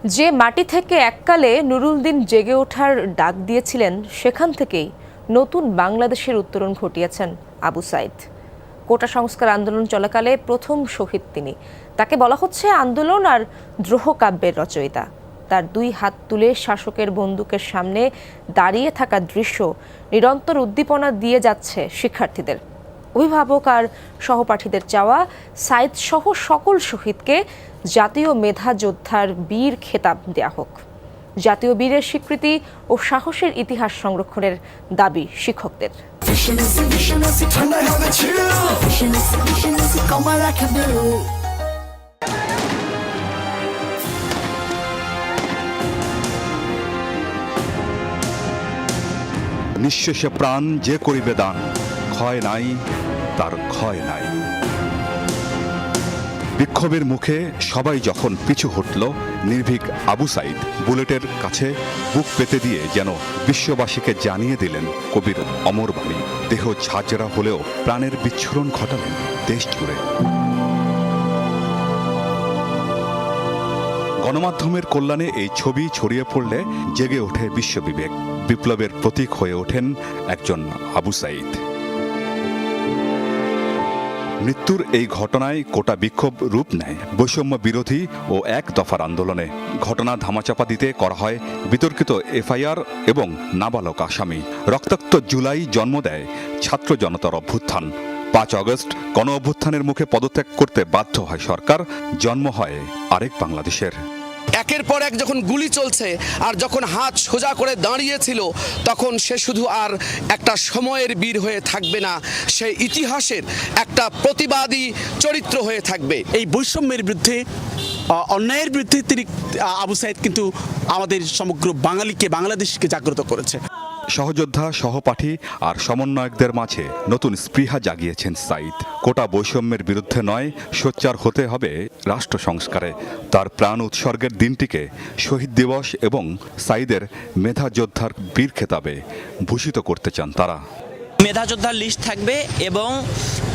যে মাটি থেকে এককালে নুরুল দিন জেগে ওঠার ডাক দিয়েছিলেন, সেখান থেকেই নতুন বাংলাদেশের উত্তরণ ঘটিয়েছেন আবু সাইদ। কোটা সংস্কার আন্দোলন চলাকালে প্রথম শহীদ তিনি। তাকে বলা হচ্ছে আন্দোলন আর দ্রোহ কাব্যের রচয়িতা। তার দুই হাত তুলে শাসকের বন্দুকের সামনে দাঁড়িয়ে থাকা দৃশ্য নিরন্তর উদ্দীপনা দিয়ে যাচ্ছে শিক্ষার্থীদের। অভিভাবক আর সহপাঠীদের চাওয়া সাইদ সহ সকল শহীদকে জাতীয় মেধা যোদ্ধার বীর খেতাব দেয়া হোক। জাতীয় বীরের স্বীকৃতি ও সাহসের ইতিহাস সংরক্ষণের দাবি শিক্ষকদের। নিঃশেষে প্রাণ যে করিবে দান, ক্ষয় নাই তার ক্ষয় নাই। বিক্ষোভের মুখে সবাই যখন পিছু হটল, নির্ভীক আবু সাইদ বুলেটের কাছে বুক পেতে দিয়ে যেন বিশ্ববাসীকে জানিয়ে দিলেন কবির অমর বাণী। দেহ ঝাঁঝরা হলেও প্রাণের বিচ্ছুরণ ঘটালেন দেশ জুড়ে। গণমাধ্যমের কল্যাণে এই ছবি ছড়িয়ে পড়লে জেগে ওঠে বিশ্ববিবেক। বিপ্লবের প্রতীক হয়ে ওঠেন একজন আবু সাইদ। মৃত্যুর এই ঘটনায় কোটা বিক্ষোভ রূপ নেয় বৈষম্য বিরোধী ও এক দফার আন্দোলনে। ঘটনা ধামাচাপা দিতে করা হয় বিতর্কিত এফআইআর এবং নাবালক আসামি। রক্তাক্ত জুলাই জন্ম দেয় ছাত্র জনতার অভ্যুত্থান। ৫ আগস্ট গণ অভ্যুত্থানের মুখে পদত্যাগ করতে বাধ্য হয় সরকার। জন্ম হয় আরেক বাংলাদেশের। একের পর এক যখন গুলি চলছে আর যখন হাত সোজা করে দাঁড়িয়েছিল, তখন সে শুধু আর একটা সময়ের বীর হয়ে থাকবে না, সে ইতিহাসের একটা প্রতিবাদী চরিত্র হয়ে থাকবে। এই বৈষম্যের বিরুদ্ধে, অন্যায়ের বিরুদ্ধে তিনি আবু সাইদ কিন্তু আমাদের সমগ্র বাঙালিকে, বাংলাদেশকে জাগ্রত করেছে। সহযোদ্ধা, সহপাঠী আর সমন্বয়কদের মাঝে নতুন স্পৃহা জাগিয়েছেন সাইদ। কোটা বৈষম্যের বিরুদ্ধে নয়, সোচ্চার হতে হবে রাষ্ট্র সংস্কারে। তার প্রাণ উৎসর্গের দিনটিকে শহীদ দিবস এবং সাইদের মেধা যোদ্ধার বীর খেতাবে ভূষিত করতে চান তারা। মেধা যোদ্ধার লিস্ট থাকবে এবং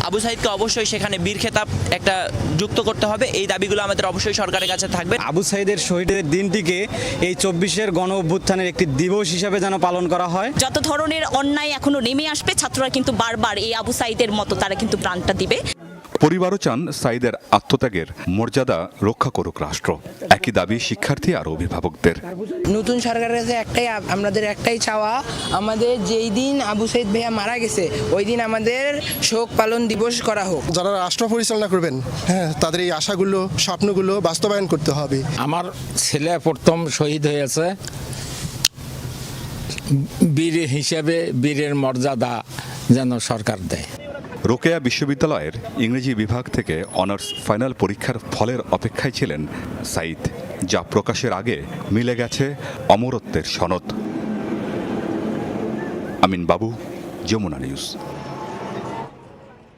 আবু সাইদকে অবশ্যই সেখানে বীর খেতাব একটা যুক্ত করতে হবে। এই দাবিগুলো আমাদের অবশ্যই সরকারের কাছে থাকবে। আবু সাইদের শহীদের দিনটিকে এই ২৪-এর গণ অভ্যুত্থানের একটি দিবস হিসাবে যেন পালন করা হয়। যত ধরনের অন্যায় এখনো নেমে আসবে, ছাত্ররা কিন্তু বারবার এই আবু সাইদের মতো তারা কিন্তু প্রাণটা দিবে। পরিবারও চান সাইদের আত্মত্যাগের মর্যাদা রক্ষা করুক রাষ্ট্র। একই দাবি শিক্ষার্থী আর অভিভাবকদের। নতুন সরকারের কাছে আমাদের একটাই চাওয়া, আমাদের যেই দিন আবু সাইদ ভাইয়া মারা গেছে ওই দিন আমাদের শোক পালন দিবস করা হোক। যারা রাষ্ট্র পরিচালনা করবেন, তাদের এই আশাগুলো, স্বপ্নগুলো বাস্তবায়ন করতে হবে। আমার ছেলে প্রথম শহীদ হয়েছে, বীর হিসেবে বীরের মর্যাদা যেন সরকার দেয়। রোকেয়া বিশ্ববিদ্যালয়ের ইংরেজি বিভাগ থেকে অনার্স ফাইনাল পরীক্ষার ফলের অপেক্ষায় ছিলেন সাইদ, যা প্রকাশের আগে মিলে গেছে অমরত্বের সনদ। আমিন বাবু, যমুনা নিউজ।